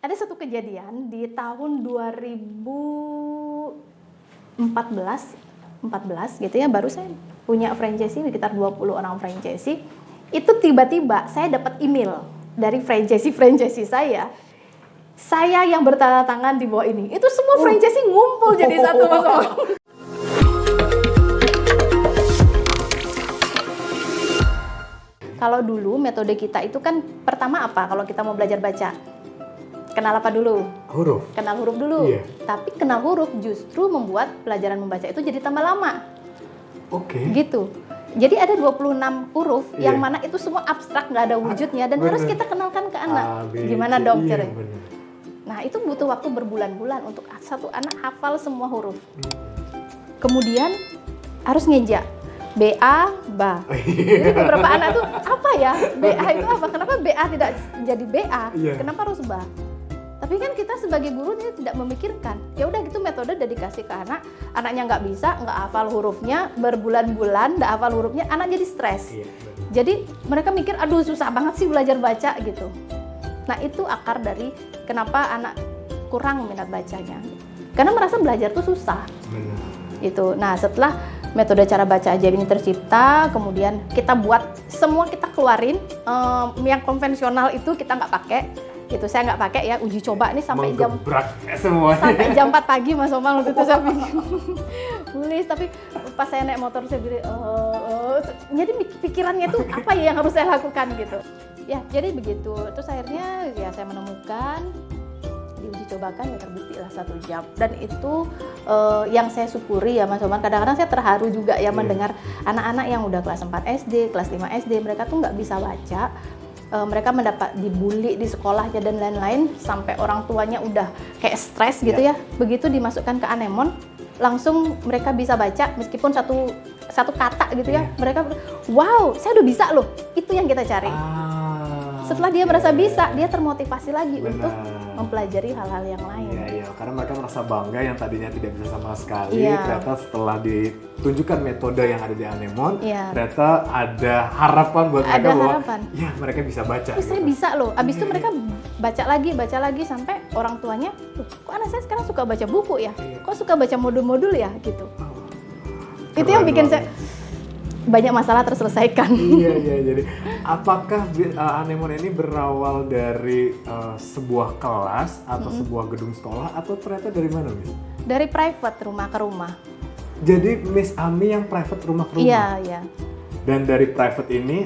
ada satu kejadian di tahun 2014 gitu ya, baru saya punya franchisee sekitar 20 orang franchisee. Itu tiba-tiba saya dapat email dari franchisee saya yang bertanda tangan di bawah ini. Itu semua franchisee ngumpul jadi satu, Mas Omar. Kalau dulu metode kita itu kan pertama apa? Kalau kita mau belajar baca, kenal apa dulu? Huruf. Kenal huruf dulu. Iya. Tapi kenal huruf justru membuat pelajaran membaca itu jadi tambah lama. Oke. Gitu. Jadi ada 26 huruf Iya. yang mana itu semua abstrak, nggak ada wujudnya, dan harus kita kenalkan ke anak. A, B, Gimana C, dong iya, caranya? bener. Nah, itu butuh waktu berbulan-bulan untuk satu anak hafal semua huruf. Kemudian harus ngeja. BA, ba. Jadi beberapa anak tuh apa ya? BA itu apa? Kenapa BA tidak jadi BA? Iya. Kenapa harus ba? Tapi kan kita sebagai guru tidak memikirkan. Ya udah gitu, metode udah dikasih ke anak, anaknya nggak bisa, nggak hafal hurufnya, berbulan-bulan nggak hafal hurufnya, anak jadi stres. Iya, Jadi mereka mikir, aduh susah banget sih belajar baca gitu. Nah itu akar dari kenapa anak kurang minat bacanya. Karena merasa belajar tuh susah. Benar. Gitu. Nah setelah metode cara baca ajaib ini tercipta, kemudian kita buat semua, kita keluarin yang konvensional itu kita nggak pakai. Gitu, saya nggak pakai ya, uji coba nih sampai sampai jam 4 pagi Mas Omar waktu itu saya bikin tulis, tapi pas saya naik motor saya bilang jadi pikirannya tuh apa ya yang harus saya lakukan gitu ya. Jadi begitu, terus akhirnya ya saya menemukan, diuji cobakan ya terbukti lah 1 jam, dan itu yang saya syukuri ya Mas Omar. Kadang-kadang saya terharu juga ya mendengar anak-anak yang udah kelas 4 SD, kelas 5 SD, mereka tuh nggak bisa baca. Mereka mendapat dibully di sekolahnya dan lain-lain, sampai orang tuanya udah kayak stres gitu ya. Begitu dimasukkan ke Anemon, langsung mereka bisa baca meskipun satu kata gitu ya. Mereka, wow, saya udah bisa loh. Itu yang kita cari. Setelah dia merasa bisa, dia termotivasi lagi untuk mempelajari hal-hal yang lain. Iya, karena mereka merasa bangga yang tadinya tidak bisa sama sekali. Ternyata setelah ditunjukkan metode yang ada di Anemon, ternyata ada harapan buat mereka bahwa ya mereka bisa baca. Saya bisa loh. Abis itu mereka baca lagi sampai orang tuanya, kok anak saya sekarang suka baca buku ya? Kok suka baca modul-modul ya? Gitu. Itu yang bikin saya banyak masalah terselesaikan. Iya. Jadi apakah Anemon ini berawal dari sebuah kelas atau sebuah gedung sekolah, atau ternyata dari mana, Miss? Dari private, rumah ke rumah. Jadi Miss Ami yang private rumah ke rumah? Iya. Dan dari private ini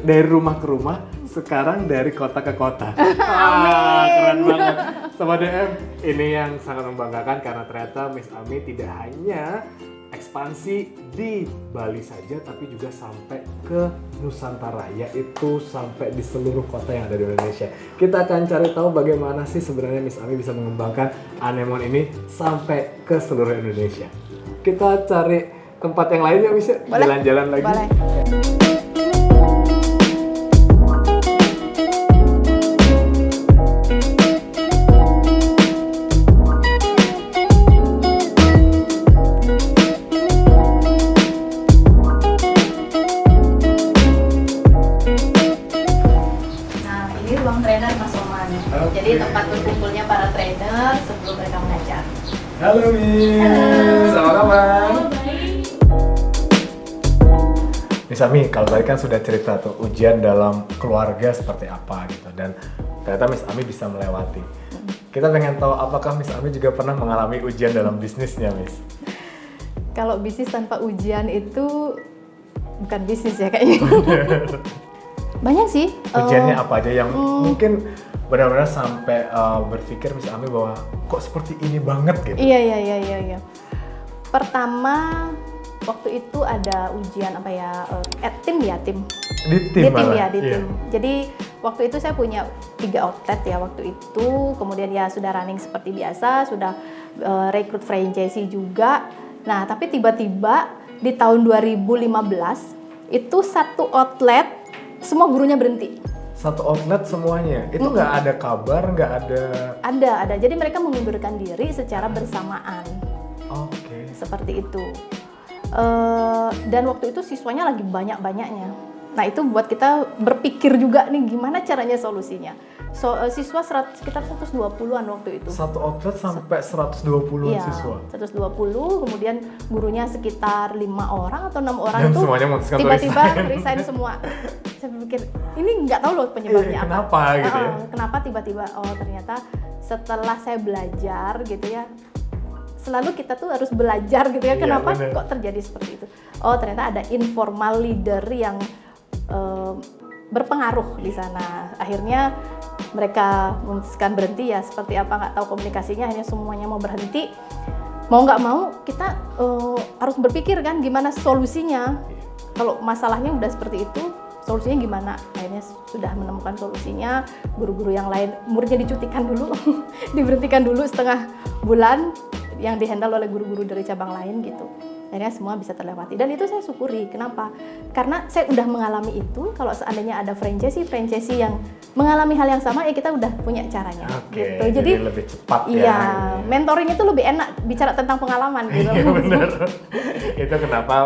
dari rumah ke rumah, sekarang dari kota ke kota. Keren banget. Sobat DM, ini yang sangat membanggakan karena ternyata Miss Ami tidak hanya ekspansi di Bali saja, tapi juga sampai ke Nusantara, yaitu sampai di seluruh kota yang ada di Indonesia. Kita akan cari tahu bagaimana sih sebenarnya Miss Ami bisa mengembangkan Anemon ini sampai ke seluruh Indonesia. Kita cari tempat yang lain ya, Miss, jalan-jalan lagi. Boleh. Jadi tempat berkumpulnya para trainer sebelum mereka mengajar. Halo Miss, selamat malam. Miss Ami, kalau tadi kan sudah cerita tuh ujian dalam keluarga seperti apa gitu, dan ternyata Miss Ami bisa melewati. Kita pengen tahu apakah Miss Ami juga pernah mengalami ujian dalam bisnisnya, Miss? Kalau bisnis tanpa ujian itu bukan bisnis ya kayaknya. Banyak sih. Ujiannya apa aja yang mungkin benar-benar sampai berpikir Miss Ami bahwa kok seperti ini banget gitu? Iya. Pertama waktu itu ada ujian apa ya? Tim. Di tim. Jadi waktu itu saya punya 3 outlet ya waktu itu. Kemudian ya sudah running seperti biasa, sudah rekrut franchisee juga. Nah tapi tiba-tiba di tahun 2015 itu 1 outlet semua gurunya berhenti. 1 outlet semuanya? Itu nggak ada kabar, nggak ada? Ada. Jadi mereka mengundurkan diri secara bersamaan. Oke. Seperti itu. Dan waktu itu siswanya lagi banyak-banyaknya. Nah itu buat kita berpikir juga nih gimana caranya solusinya. siswa sekitar 120-an waktu itu. Satu outlet sampai 120-an Iya, siswa. 120, kemudian gurunya sekitar 5 orang atau 6 orang Dan itu semuanya memutuskan untuk tiba-tiba resign. resign semua. Saya pikir ini nggak tahu loh penyebabnya apa. Kenapa gitu ya? Kenapa tiba-tiba? Oh ternyata setelah saya belajar gitu ya. Selalu kita tuh harus belajar gitu ya. Iya, Kenapa bener. kok terjadi seperti itu? Oh ternyata ada informal leader yang berpengaruh di sana. Akhirnya mereka memutuskan berhenti ya. Seperti apa nggak tahu komunikasinya. Akhirnya semuanya mau berhenti. Mau nggak mau kita harus berpikir kan gimana solusinya. Kalau masalahnya udah seperti itu, solusinya gimana? Akhirnya sudah menemukan solusinya. Guru-guru yang lain muridnya dicutikan dulu, diberhentikan dulu setengah bulan, yang dihandle oleh guru-guru dari cabang lain gitu. Akhirnya semua bisa terlewati dan itu saya syukuri. Kenapa? Karena saya udah mengalami itu. Kalau seandainya ada franchisee yang mengalami hal yang sama, ya kita udah punya caranya. Oke, Gitu. Jadi lebih cepat ya. iya, mentoring itu lebih enak bicara tentang pengalaman gitu. Iya benar. Itu kenapa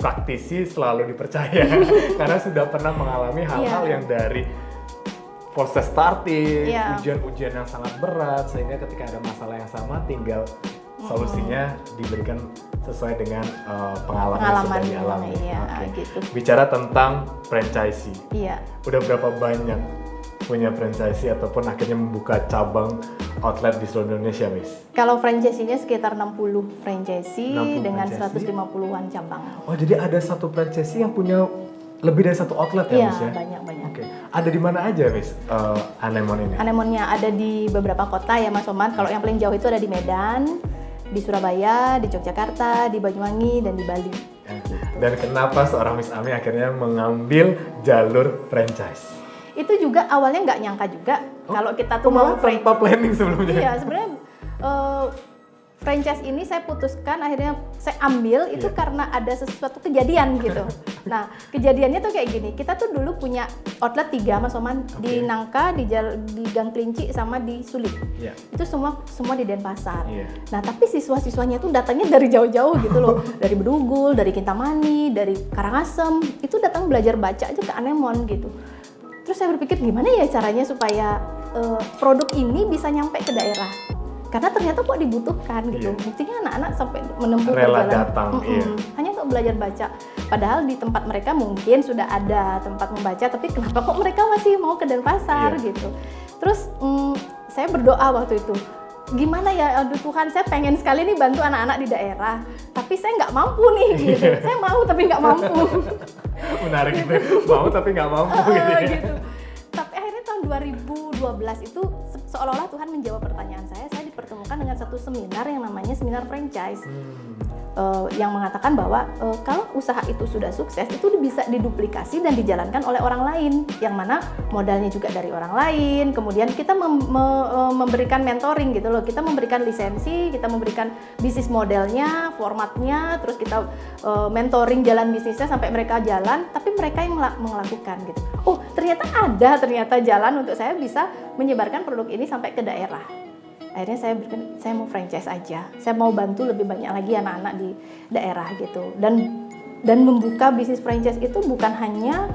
praktisi selalu dipercaya karena sudah pernah mengalami hal-hal Iya. yang dari proses starting, Iya. ujian-ujian yang sangat berat, sehingga ketika ada masalah yang sama tinggal solusinya diberikan sesuai dengan pengalaman yang sudah dialami. Iya, Oke. gitu. Bicara tentang franchisee, Iya. udah berapa banyak punya franchisee ataupun akhirnya membuka cabang outlet di seluruh Indonesia, Miss? Kalau franchisee-nya sekitar 60 franchisee 60 dengan franchisee. 150-an cabang. Oh, jadi ada satu franchisee yang punya lebih dari satu outlet ya, Iya, Miss ya? banyak-banyak. Oke. Ada di mana aja, Miss, Anemone ini? Anemonnya ada di beberapa kota ya Mas Oman. Kalau yang paling jauh itu ada di Medan, di Surabaya, di Yogyakarta, di Banyuwangi, dan di Bali. Dan kenapa seorang Miss Ami akhirnya mengambil jalur franchise? Itu juga awalnya nggak nyangka juga kalau kita tuh Malah mau tanpa planning sebelumnya. Iya, sebenarnya franchise ini saya putuskan akhirnya saya ambil itu karena ada sesuatu kejadian gitu. Nah, kejadiannya tuh kayak gini. Kita tuh dulu punya outlet 3 Mas Oman di Nangka, di Gang Kelinci sama di Sulit. Iya. Itu semua di Denpasar. Iya. Nah, tapi siswa-siswanya tuh datangnya dari jauh-jauh gitu loh. Dari Bedugul, dari Kintamani, dari Karangasem. Itu datang belajar baca aja ke Anemone gitu. Terus saya berpikir gimana ya caranya supaya produk ini bisa nyampe ke daerah. Karena ternyata kok dibutuhkan gitu. Iya. Buktinya anak-anak sampai menempuh Rela perjalanan. datang, iya. Hanya untuk belajar baca. Padahal di tempat mereka mungkin sudah ada tempat membaca, tapi kenapa kok mereka masih mau ke Denpasar Iya. gitu. Terus saya berdoa waktu itu, gimana ya, aduh Tuhan, saya pengen sekali nih bantu anak-anak di daerah, tapi saya nggak mampu nih gitu. Saya mau tapi nggak mampu. Menarik gitu. Mau tapi nggak mampu gitu ya. Gitu. Tapi akhirnya tahun 2012 itu seolah-olah Tuhan menjawab pertanyaan saya dipertemukan dengan satu seminar yang namanya seminar franchise. Yang mengatakan bahwa kalau usaha itu sudah sukses, itu bisa diduplikasi dan dijalankan oleh orang lain, yang mana modalnya juga dari orang lain. Kemudian kita memberikan mentoring gitu loh, kita memberikan lisensi, kita memberikan bisnis modelnya, formatnya, terus kita mentoring jalan bisnisnya sampai mereka jalan, tapi mereka yang melakukan gitu. Oh ternyata jalan untuk saya bisa menyebarkan produk ini sampai ke daerah. Akhirnya saya mau franchise aja. Saya mau bantu lebih banyak lagi anak-anak di daerah gitu. Dan membuka bisnis franchise itu bukan hanya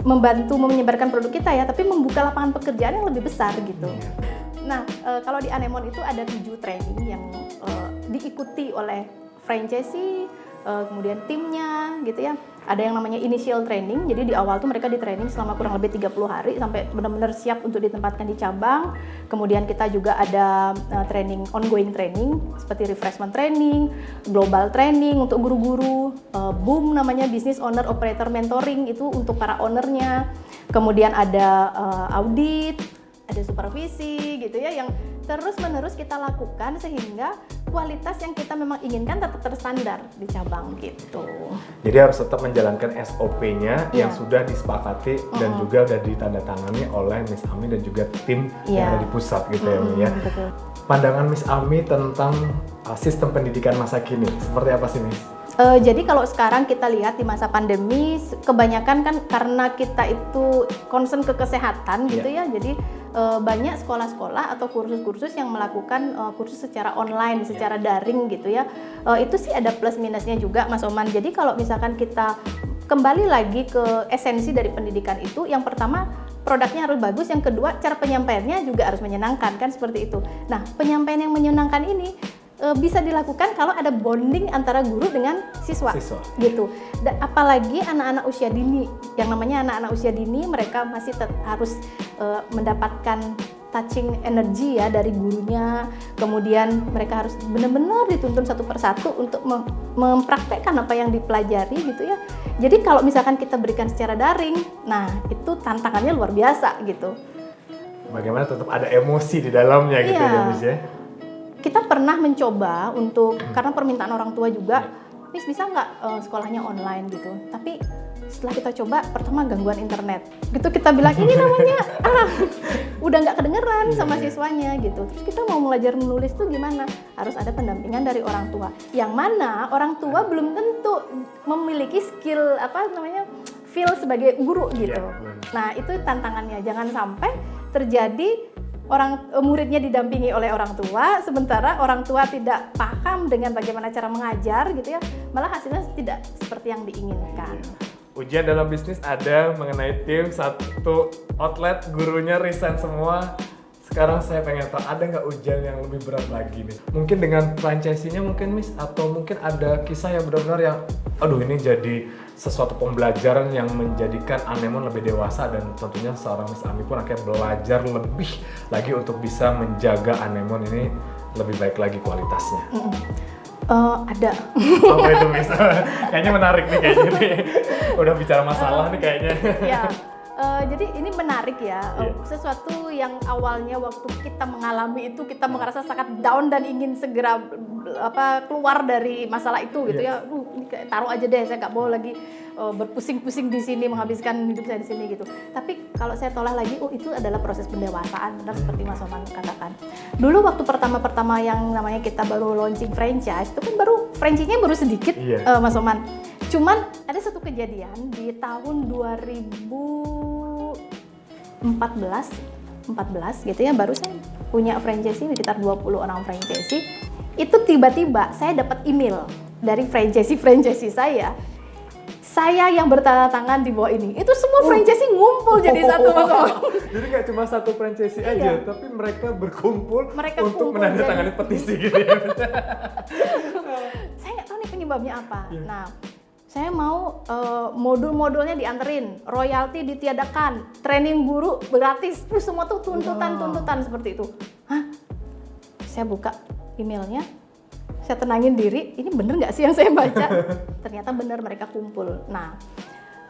membantu menyebarkan produk kita ya, tapi membuka lapangan pekerjaan yang lebih besar gitu. Nah, kalau di Anemone itu ada 7 training yang diikuti oleh franchisee, kemudian timnya gitu ya. Ada yang namanya initial training, jadi di awal tuh mereka di training selama kurang lebih 30 hari sampai benar-benar siap untuk ditempatkan di cabang. Kemudian kita juga ada training, ongoing training seperti refreshment training, global training untuk guru-guru, BOOM namanya Business Owner Operator Mentoring, itu untuk para ownernya. Kemudian ada audit, ada supervisi gitu ya, yang terus-menerus kita lakukan sehingga kualitas yang kita memang inginkan tetap terstandar di cabang gitu. Jadi harus tetap menjalankan SOP-nya yang Iya. sudah disepakati dan juga sudah ditandatangani oleh Miss Ami dan juga tim yang Iya. ada di pusat gitu ya, Mi ya. Betul. Pandangan Miss Ami tentang sistem pendidikan masa kini seperti apa sih, Miss? Jadi kalau sekarang kita lihat di masa pandemi, kebanyakan kan karena kita itu concern ke kesehatan gitu ya, jadi banyak sekolah-sekolah atau kursus-kursus yang melakukan kursus secara online, secara daring gitu ya. Itu sih ada plus minusnya juga, Mas Oman. Jadi kalau misalkan kita kembali lagi ke esensi dari pendidikan itu, yang pertama produknya harus bagus, yang kedua cara penyampaiannya juga harus menyenangkan, kan seperti itu. Nah, penyampaian yang menyenangkan ini bisa dilakukan kalau ada bonding antara guru dengan siswa. Gitu. Dan apalagi anak-anak usia dini, yang namanya anak-anak usia dini, mereka masih harus mendapatkan touching energi ya dari gurunya, kemudian mereka harus benar-benar dituntun satu persatu untuk mempraktekkan apa yang dipelajari gitu ya. Jadi kalau misalkan kita berikan secara daring, nah itu tantangannya luar biasa gitu. Bagaimana tetap ada emosi di dalamnya gitu ya, Miss ya? Kita pernah mencoba untuk, karena permintaan orang tua juga, Miss bisa nggak sekolahnya online gitu, tapi setelah kita coba, pertama gangguan internet gitu, kita bilang ini namanya udah nggak kedengeran sama siswanya gitu. Terus kita mau belajar menulis tuh gimana? Harus ada pendampingan dari orang tua, yang mana orang tua belum tentu memiliki skill feel sebagai guru gitu. Nah itu tantangannya, jangan sampai terjadi muridnya didampingi oleh orang tua, sementara orang tua tidak paham dengan bagaimana cara mengajar gitu ya, malah hasilnya tidak seperti yang diinginkan. Ujian dalam bisnis ada mengenai tim, satu outlet gurunya resign semua. Sekarang saya pengen tahu, ada nggak ujian yang lebih berat lagi nih? Mungkin dengan franchising-nya mungkin, Miss, atau mungkin ada kisah yang benar-benar yang aduh ini jadi sesuatu pembelajaran yang menjadikan Anemone lebih dewasa, dan tentunya seorang Miss Ami pun akan belajar lebih lagi untuk bisa menjaga Anemone ini lebih baik lagi kualitasnya. Ada. Apa itu, Miss? Kayaknya menarik nih kayaknya nih. Udah bicara masalah nih kayaknya. Ya. Jadi ini menarik ya, sesuatu yang awalnya waktu kita mengalami itu kita merasa sangat down dan ingin segera keluar dari masalah itu gitu ya. Ini taruh aja deh, saya nggak mau lagi berpusing-pusing di sini, menghabiskan hidup saya di sini gitu. Tapi kalau saya tolak lagi, itu adalah proses pendewasaan, benar seperti Mas Oman katakan. Dulu waktu pertama-pertama yang namanya kita baru launching franchise, itu kan franchise-nya baru sedikit, Mas Oman. Cuman ada satu kejadian di tahun 2014 gitu ya, baru saya punya franchisee sekitar 20 orang franchisee. Itu tiba-tiba saya dapat email dari franchisee saya yang bertanda tangan di bawah ini. Itu semua franchisee ngumpul jadi satu, Mas Om. Jadi nggak cuma satu franchisee aja, tapi mereka berkumpul untuk menandatangani petisi gitu ya. Saya nggak tahu nih penyebabnya apa. Nah, saya mau modul-modulnya dianterin, royalti ditiadakan, training guru gratis, semua tuh tuntutan seperti itu. Hah? Saya buka emailnya, saya tenangin diri, ini bener nggak sih yang saya baca? Ternyata bener, mereka kumpul. Nah,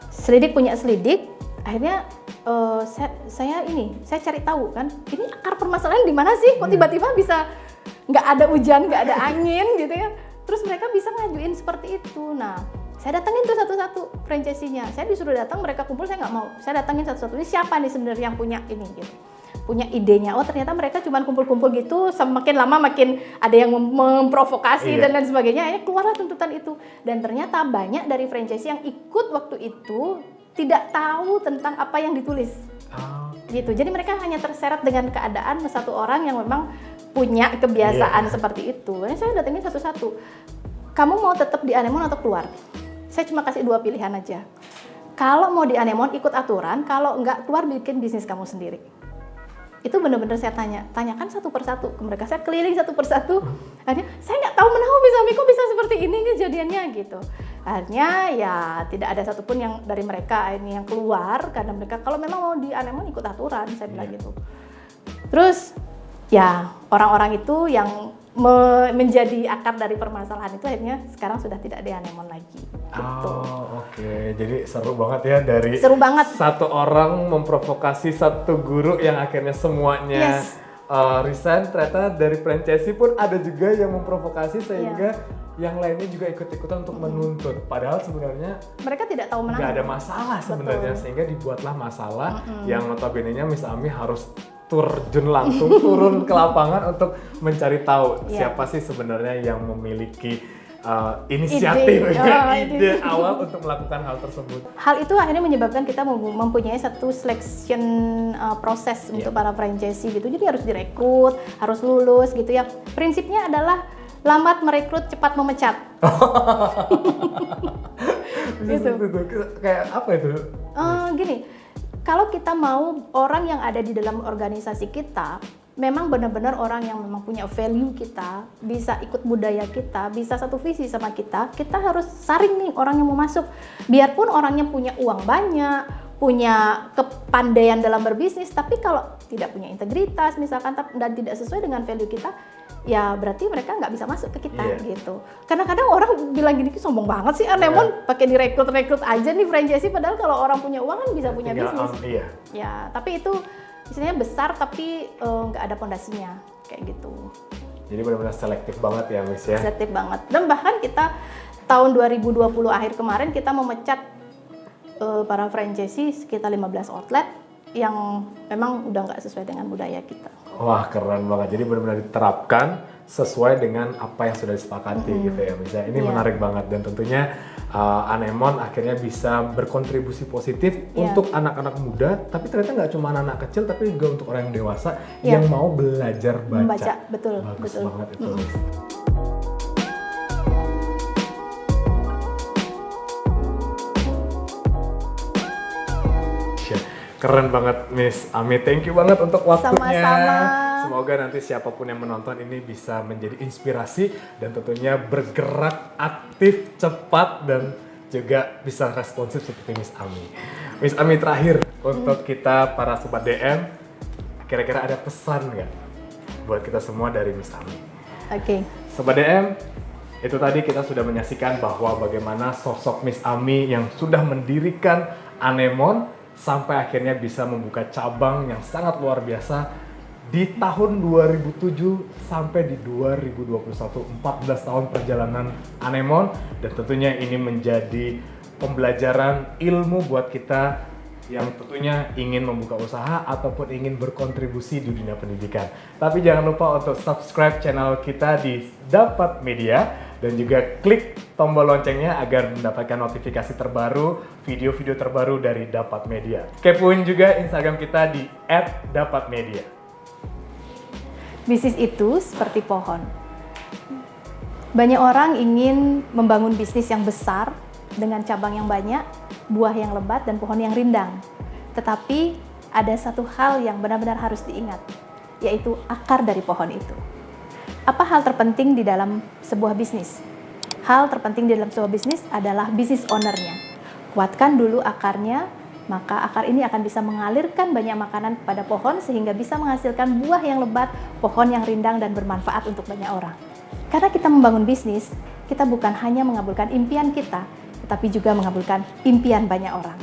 selidik punya selidik, akhirnya saya cari tahu kan, ini akar permasalahan di mana sih? Kok tiba-tiba bisa nggak ada hujan, nggak ada angin gitu ya? Terus mereka bisa ngajuin seperti itu. Nah, saya datangin tuh satu-satu franchisee-nya. Saya disuruh datang, mereka kumpul, saya nggak mau. Saya datangin satu-satu. Ini siapa nih sebenarnya yang punya ini gitu, punya idenya. Oh ternyata mereka cuma kumpul-kumpul gitu. Semakin lama makin ada yang memprovokasi dan lain sebagainya. Akhirnya keluarlah tuntutan itu. Dan ternyata banyak dari franchisee yang ikut waktu itu tidak tahu tentang apa yang ditulis. Gitu. Jadi mereka hanya terseret dengan keadaan satu orang yang memang punya kebiasaan seperti itu. Nah, saya datengin satu-satu. Kamu mau tetap di Anemone atau keluar? Saya cuma kasih 2 pilihan aja. Kalau mau di Anemone ikut aturan, kalau enggak keluar bikin bisnis kamu sendiri. Itu benar-benar saya tanyakan satu persatu ke mereka. Saya keliling satu persatu. Akhirnya saya nggak tahu kok bisa seperti ini kejadiannya gitu. Akhirnya ya tidak ada satupun yang dari mereka ini yang keluar, karena mereka kalau memang mau di Anemone ikut aturan, saya bilang gitu. Terus ya orang-orang itu yang menjadi akar dari permasalahan itu akhirnya sekarang sudah tidak di Anemone lagi. Gitu. Oke. Jadi seru banget ya, dari satu orang memprovokasi satu guru yang akhirnya semuanya resign. Ternyata dari franchisee pun ada juga yang memprovokasi sehingga yang lainnya juga ikut-ikutan untuk menuntut. Padahal sebenarnya mereka tidak tahu menang. Nggak ada masalah sebenarnya, sehingga dibuatlah masalah yang notabene-nya Miss Ami harus langsung turun ke lapangan untuk mencari tahu siapa sih sebenarnya yang memiliki inisiatif, ide awal untuk melakukan hal tersebut. Hal itu akhirnya menyebabkan kita mempunyai satu selection proses untuk para franchisee gitu. Jadi harus direkrut, harus lulus gitu ya. Prinsipnya adalah lambat merekrut, cepat memecat. Gitu. Kayak apa itu? Gini. kalau kita mau orang yang ada di dalam organisasi kita memang benar-benar orang yang memang punya value kita, bisa ikut budaya kita, bisa satu visi sama kita harus saring nih orang yang mau masuk. Biarpun orangnya punya uang banyak, punya kepandaian dalam berbisnis, tapi kalau tidak punya integritas misalkan dan tidak sesuai dengan value kita, ya berarti mereka nggak bisa masuk ke kita gitu. Kadang-kadang orang bilang gini, sombong banget sih Anemon pakai direkrut aja nih franchisee, padahal kalau orang punya uang kan bisa punya bisnis. Ya, tapi itu istilahnya besar tapi nggak ada pondasinya kayak gitu. Jadi benar-benar selektif banget ya Miss ya. Selektif banget. Dan bahkan kita tahun 2020 akhir kemarin kita memecat para franchisee sekitar 15 outlet yang memang udah nggak sesuai dengan budaya kita. Wah, keren banget. Jadi benar-benar diterapkan sesuai dengan apa yang sudah disepakati gitu ya Miss. Ini menarik banget dan tentunya Anemon akhirnya bisa berkontribusi positif untuk anak-anak muda, tapi ternyata nggak cuma anak-anak kecil tapi juga untuk orang yang dewasa yang mau belajar baca. Betul. Bagus betul. banget itu Miss. Keren banget Miss Ami, thank you banget untuk waktunya. Sama-sama. Semoga nanti siapapun yang menonton ini bisa menjadi inspirasi dan tentunya bergerak aktif, cepat dan juga bisa responsif seperti Miss Ami. Miss Ami terakhir untuk kita para sobat DM, kira-kira ada pesan nggak buat kita semua dari Miss Ami? Oke. Sobat DM, itu tadi kita sudah menyaksikan bahwa bagaimana sosok Miss Ami yang sudah mendirikan Anemon sampai akhirnya bisa membuka cabang yang sangat luar biasa di tahun 2007 sampai di 2021, 14 tahun perjalanan Anemon, dan tentunya ini menjadi pembelajaran ilmu buat kita yang tentunya ingin membuka usaha ataupun ingin berkontribusi di dunia pendidikan. Tapi jangan lupa untuk subscribe channel kita di Dapat Media dan juga klik tombol loncengnya agar mendapatkan notifikasi terbaru, video-video terbaru dari Dapat Media. Kepoin juga Instagram kita di @dapatmedia. Bisnis itu seperti pohon. Banyak orang ingin membangun bisnis yang besar dengan cabang yang banyak, buah yang lebat, dan pohon yang rindang. Tetapi ada satu hal yang benar-benar harus diingat, yaitu akar dari pohon itu. Apa hal terpenting di dalam sebuah bisnis? Hal terpenting di dalam sebuah bisnis adalah bisnis owner-nya. Kuatkan dulu akarnya, maka akar ini akan bisa mengalirkan banyak makanan kepada pohon sehingga bisa menghasilkan buah yang lebat, pohon yang rindang dan bermanfaat untuk banyak orang. Karena kita membangun bisnis, kita bukan hanya mengabulkan impian kita, tetapi juga mengabulkan impian banyak orang.